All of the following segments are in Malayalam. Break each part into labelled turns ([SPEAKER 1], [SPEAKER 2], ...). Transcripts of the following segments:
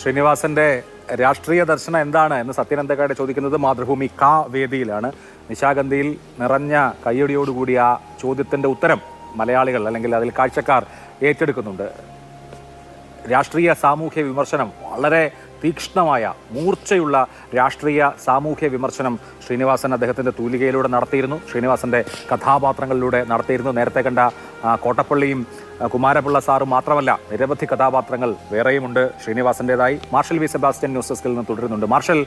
[SPEAKER 1] ശ്രീനിവാസന്റെ രാഷ്ട്രീയ ദർശനം എന്താണ് എന്ന് സത്യനന്ദക്കാട് ചോദിക്കുന്നത് മാതൃഭൂമി കാ വേദിയിലാണ്. നിശാഗന്ധിയിൽ നിറഞ്ഞ കയ്യടിയോടുകൂടി ആ ചോദ്യത്തിന്റെ ഉത്തരം മലയാളികൾ അല്ലെങ്കിൽ അതിൽ കാഴ്ചക്കാർ ഏറ്റെടുക്കുന്നുണ്ട്. രാഷ്ട്രീയ സാമൂഹ്യ വിമർശനം, വളരെ തീക്ഷ്ണമായ മൂർച്ചയുള്ള രാഷ്ട്രീയ സാമൂഹ്യ വിമർശനം ശ്രീനിവാസൻ അദ്ദേഹത്തിൻ്റെ തൂലികയിലൂടെ നടത്തിയിരുന്നു. ശ്രീനിവാസന്റെ കഥാപാത്രങ്ങളിലൂടെ നടത്തിയിരുന്നു. നേരത്തെ കണ്ട കോട്ടപ്പള്ളിയും കുമാരപിള്ള സാറും മാത്രമല്ല, നിരവധി കഥാപാത്രങ്ങൾ വേറെയുമുണ്ട് ശ്രീനിവാസന്റേതായി. മാർഷൽ വി സെബാസ്റ്റ്യൻ ന്യൂസ് ഡെസ്കിൽ നിന്ന് തുടരുന്നുണ്ട്. മാർഷൽ,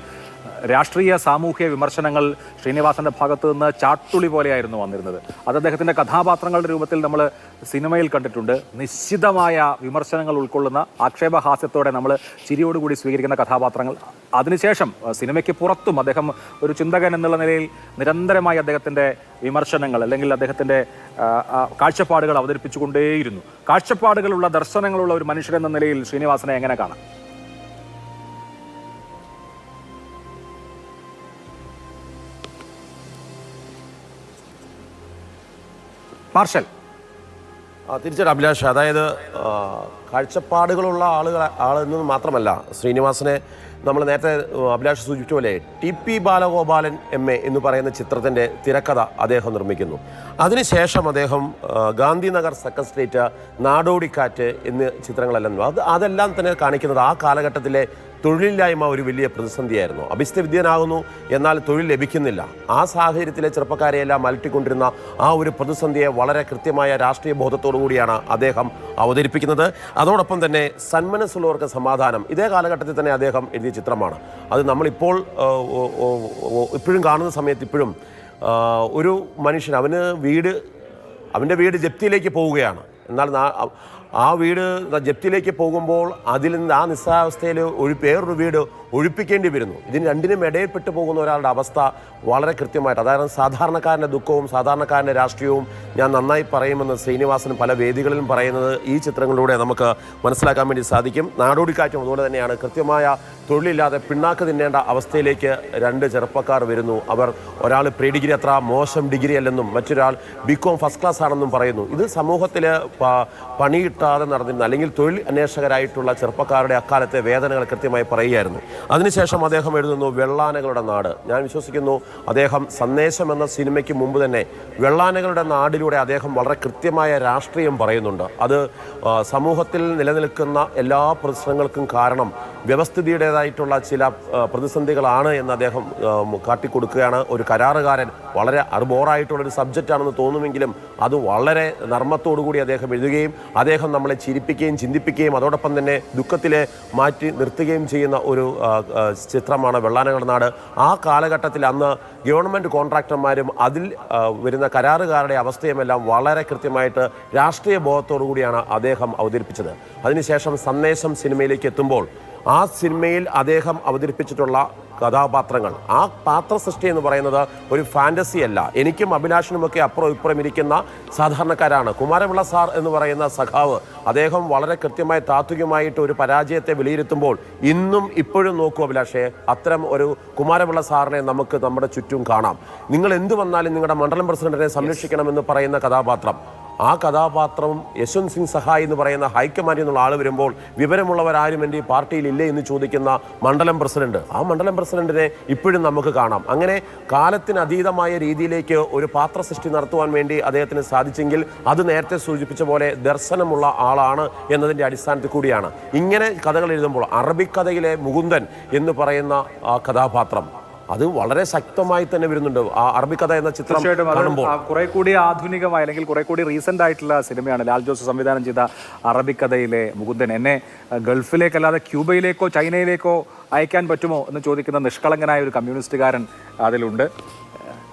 [SPEAKER 1] രാഷ്ട്രീയ സാമൂഹ്യ വിമർശനങ്ങൾ ശ്രീനിവാസന്റെ ഭാഗത്ത് നിന്ന് ചാട്ടുളി പോലെയായിരുന്നു വന്നിരുന്നത്. അത് അദ്ദേഹത്തിന്റെ കഥാപാത്രങ്ങളുടെ രൂപത്തിൽ നമ്മൾ സിനിമയിൽ കണ്ടിട്ടുണ്ട്. നിശ്ചിതമായ വിമർശനങ്ങൾ ഉൾക്കൊള്ളുന്ന ആക്ഷേപഹാസ്യത്തോടെ നമ്മൾ ചിരിയോടുകൂടി സ്വീകരിക്കുന്ന കഥാപാത്രങ്ങൾ. അതിനുശേഷം സിനിമയ്ക്ക് പുറത്തും അദ്ദേഹം ഒരു ചിന്തകൻ എന്നുള്ള നിലയിൽ നിരന്തരമായി അദ്ദേഹത്തിന്റെ വിമർശനങ്ങൾ അല്ലെങ്കിൽ അദ്ദേഹത്തിന്റെ കാഴ്ചപ്പാടുകൾ അവതരിപ്പിച്ചുകൊണ്ടേയിരുന്നു. കാഴ്ചപ്പാടുകളുള്ള ദർശനങ്ങളുള്ള ഒരു മനുഷ്യൻ എന്ന നിലയിൽ ശ്രീനിവാസനെ എങ്ങനെ കാണാം? മാർഷൽ.
[SPEAKER 2] തീർച്ചയായിട്ടും അഭിലാഷ്, അതായത് കാഴ്ചപ്പാടുകളുള്ള ആളെന്ന് മാത്രമല്ല, ശ്രീനിവാസനെ നമ്മൾ നേരത്തെ അഭിലാഷ് സൂചിപ്പിച്ച പോലെ TP ബാലഗോപാലൻ MA എന്ന് പറയുന്ന ചിത്രത്തിൻ്റെ തിരക്കഥ അദ്ദേഹം നിർമ്മിക്കുന്നു. അതിനുശേഷം അദ്ദേഹം ഗാന്ധിനഗർ സെക്കൻഡ്, നാടോടിക്കാറ്റ് എന്നീ ചിത്രങ്ങളെല്ലാം അതെല്ലാം തന്നെ കാണിക്കുന്നത് ആ കാലഘട്ടത്തിലെ തൊഴിലില്ലായ്മ ഒരു വലിയ പ്രതിസന്ധിയായിരുന്നു. അഭ്യസ്തവിദ്യനാകുന്നു, എന്നാൽ തൊഴിൽ ലഭിക്കുന്നില്ല. ആ സാഹചര്യത്തിലെ ചെറുപ്പക്കാരെയെല്ലാം അലട്ടിക്കൊണ്ടിരുന്ന ആ ഒരു പ്രതിസന്ധിയെ വളരെ കൃത്യമായ രാഷ്ട്രീയ ബോധത്തോടു കൂടിയാണ് അദ്ദേഹം അവതരിപ്പിക്കുന്നത്. അതോടൊപ്പം തന്നെ സന്മനസ്സുള്ളവർക്ക് സമാധാനം, ഇതേ കാലഘട്ടത്തിൽ തന്നെ അദ്ദേഹം എഴുതിയ ചിത്രമാണ്. അത് നമ്മളിപ്പോൾ ഇപ്പോഴും കാണുന്ന സമയത്ത് ഇപ്പോഴും ഒരു മനുഷ്യൻ അവൻ്റെ വീട് ജപ്തിയിലേക്ക് പോവുകയാണ്. എന്നാൽ ആ വീട് ജപ്തിയിലേക്ക് പോകുമ്പോൾ അതിൽ നിന്ന് ആ നിസ്സഹാവസ്ഥയിൽ വേറൊരു വീട് ഒഴിപ്പിക്കേണ്ടി വരുന്നു. ഇതിന് രണ്ടിനും ഇടയിൽപ്പെട്ടു പോകുന്ന ഒരാളുടെ അവസ്ഥ വളരെ കൃത്യമായിട്ട്, അതായത് സാധാരണക്കാരൻ്റെ ദുഃഖവും സാധാരണക്കാരൻ്റെ രാഷ്ട്രീയവും ഞാൻ നന്നായി പറയുമെന്ന് ശ്രീനിവാസൻ പല വേദികളിലും പറയുന്നത് ഈ ചിത്രങ്ങളിലൂടെ നമുക്ക് മനസ്സിലാക്കാൻ വേണ്ടി സാധിക്കും. നാടോടിക്കാറ്റും അതുപോലെ തന്നെയാണ്. കൃത്യമായ തൊഴിലില്ലാതെ പിണ്ണാക്ക് തിന്നേണ്ട അവസ്ഥയിലേക്ക് രണ്ട് ചെറുപ്പക്കാർ വരുന്നു. ഒരാൾ പ്രീ ഡിഗ്രി അത്ര മോശം ഡിഗ്രി അല്ലെന്നും മറ്റൊരാൾ BCom ഫസ്റ്റ് ക്ലാസ് ആണെന്നും പറയുന്നു. ഇത് സമൂഹത്തിൽ പണിയിട്ടാതെ നടന്നിരുന്ന അല്ലെങ്കിൽ തൊഴിൽ അന്വേഷകരായിട്ടുള്ള ചെറുപ്പക്കാരുടെ അക്കാലത്തെ വേദനകൾ കൃത്യമായി പറയുകയായിരുന്നു. അതിനുശേഷം അദ്ദേഹം എഴുതുന്നു വെള്ളാനകളുടെ നാട്. ഞാൻ വിശ്വസിക്കുന്നു അദ്ദേഹം സന്ദേശം എന്ന സിനിമയ്ക്ക് മുമ്പ് തന്നെ വെള്ളാനകളുടെ നാടിലൂടെ അദ്ദേഹം വളരെ കൃത്യമായ രാഷ്ട്രീയം പറയുന്നുണ്ട്. അത് സമൂഹത്തിൽ നിലനിൽക്കുന്ന എല്ലാ പ്രശ്നങ്ങൾക്കും കാരണം വ്യവസ്ഥിതിയുടേതായിട്ടുള്ള ചില പ്രതിസന്ധികളാണ് എന്ന് അദ്ദേഹം കാട്ടിക്കൊടുക്കുകയാണ്. ഒരു കരാറുകാരൻ, വളരെ ബോറായിട്ടുള്ളൊരു സബ്ജക്റ്റാണെന്ന് തോന്നുമെങ്കിലും അത് വളരെ നർമ്മത്തോടുകൂടി അദ്ദേഹം എഴുതുകയും അദ്ദേഹം നമ്മളെ ചിരിപ്പിക്കുകയും ചിന്തിപ്പിക്കുകയും അതോടൊപ്പം തന്നെ ദുഃഖത്തിലെ മാറ്റി നിർത്തുകയും ചെയ്യുന്ന ഒരു ചിത്രമാണ് വെള്ളാനകളുടെ നാട്. ആ കാലഘട്ടത്തിൽ അന്ന് ഗവൺമെൻറ് കോൺട്രാക്ടർമാരും അതിൽ വരുന്ന കരാറുകാരുടെ അവസ്ഥയുമെല്ലാം വളരെ കൃത്യമായിട്ട് രാഷ്ട്രീയ ബോധത്തോടു കൂടിയാണ് അദ്ദേഹം അവതരിപ്പിച്ചത്. അതിനുശേഷം സന്ദേശം സിനിമയിലേക്ക് എത്തുമ്പോൾ ആ സിനിമയിൽ അദ്ദേഹം അവതരിപ്പിച്ചിട്ടുള്ള കഥാപാത്രങ്ങൾ, ആ പാത്രസൃഷ്ടി എന്ന് പറയുന്നത് ഒരു ഫാൻറ്റസി അല്ല. എനിക്കും അഭിലാഷിനുമൊക്കെ അപ്പുറം ഇപ്പുറം ഇരിക്കുന്ന സാധാരണക്കാരാണ്. കുമാരപിള്ള സാർ എന്ന് പറയുന്ന സഖാവ്, അദ്ദേഹം വളരെ കൃത്യമായി താത്വികമായിട്ട് ഒരു പരാജയത്തെ വിലയിരുത്തുമ്പോൾ ഇന്നും ഇപ്പോഴും നോക്കൂ അഭിലാഷേ, അത്തരം ഒരു കുമാരപിള്ള സാറിനെ നമുക്ക് നമ്മുടെ ചുറ്റും കാണാം. നിങ്ങൾ എന്ത് വന്നാലും നിങ്ങളുടെ മണ്ഡലം പ്രസിഡന്റിനെ സംരക്ഷിക്കണമെന്ന് പറയുന്ന കഥാപാത്രം, ആ കഥാപാത്രവും യശ്വന്ത് സിംഗ് സഹായ് എന്ന് പറയുന്ന ഹൈക്കമാൻഡിൽ നിന്നുള്ള ആൾ വരുമ്പോൾ വിവരമുള്ളവരാരും എൻ്റെ ഈ പാർട്ടിയിൽ ഇല്ലേ എന്ന് ചോദിക്കുന്ന മണ്ഡലം പ്രസിഡന്റ്, ആ മണ്ഡലം പ്രസിഡന്റിനെ ഇപ്പോഴും നമുക്ക് കാണാം. അങ്ങനെ കാലത്തിന് അതീതമായ രീതിയിലേക്ക് ഒരു പാത്രസൃഷ്ടി നടത്തുവാൻ വേണ്ടി അദ്ദേഹത്തിന് സാധിച്ചെങ്കിൽ അത് നേരത്തെ സൂചിപ്പിച്ച പോലെ ദർശനമുള്ള ആളാണ് എന്നതിൻ്റെ അടിസ്ഥാനത്തിൽ കൂടിയാണ്. ഇങ്ങനെ കഥകൾ എഴുതുമ്പോൾ അറബിക്കഥയിലെ മുകുന്ദൻ എന്ന് പറയുന്ന ആ കഥാപാത്രം അത് വളരെ ശക്തമായി തന്നെ വരുന്നുണ്ട്. ആ അറബിക്കഥ എന്ന ചിത്രം
[SPEAKER 1] കുറെ കൂടി ആധുനികമായ അല്ലെങ്കിൽ കുറെ കൂടി റീസെന്റ് ആയിട്ടുള്ള സിനിമയാണ് ലാൽ ജോസ് സംവിധാനം ചെയ്ത അറബിക്കഥയിലെ മുകുന്ദൻ. എന്നെ ഗൾഫിലേക്കല്ലാതെ ക്യൂബയിലേക്കോ ചൈനയിലേക്കോ അയക്കാൻ പറ്റുമോ എന്ന് ചോദിക്കുന്ന നിഷ്കളങ്കനായ ഒരു കമ്മ്യൂണിസ്റ്റുകാരൻ അതിലുണ്ട്.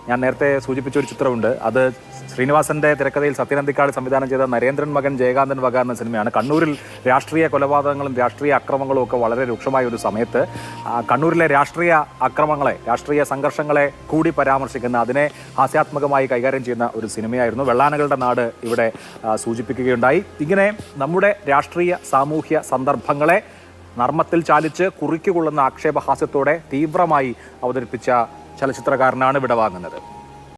[SPEAKER 1] ഞാൻ നേരത്തെ സൂചിപ്പിച്ച ഒരു ചിത്രമുണ്ട്, അത് ശ്രീനിവാസന്റെ തിരക്കഥയിൽ സത്യനന്ദിക്കാട് സംവിധാനം ചെയ്ത നരേന്ദ്രൻ മകൻ ജയകാന്തൻ വക എന്ന സിനിമയാണ്. കണ്ണൂരിൽ രാഷ്ട്രീയ കൊലപാതകങ്ങളും രാഷ്ട്രീയ അക്രമങ്ങളും ഒക്കെ വളരെ രൂക്ഷമായ ഒരു സമയത്ത് കണ്ണൂരിലെ രാഷ്ട്രീയ അക്രമങ്ങളെ, രാഷ്ട്രീയ സംഘർഷങ്ങളെ കൂടി പരാമർശിക്കുന്ന, അതിനെ ഹാസ്യാത്മകമായി കൈകാര്യം ചെയ്യുന്ന ഒരു സിനിമയായിരുന്നു. വെള്ളാനകളുടെ നാട് ഇവിടെ സൂചിപ്പിക്കുകയുണ്ടായി. ഇങ്ങനെ നമ്മുടെ രാഷ്ട്രീയ സാമൂഹ്യ സന്ദർഭങ്ങളെ നർമ്മത്തിൽ ചാലിച്ച് കുറിക്കുകൊള്ളുന്ന ആക്ഷേപഹാസ്യത്തോടെ തീവ്രമായി അവതരിപ്പിച്ച ചലച്ചിത്രകാരനാണ് വിടവാങ്ങുന്നത്.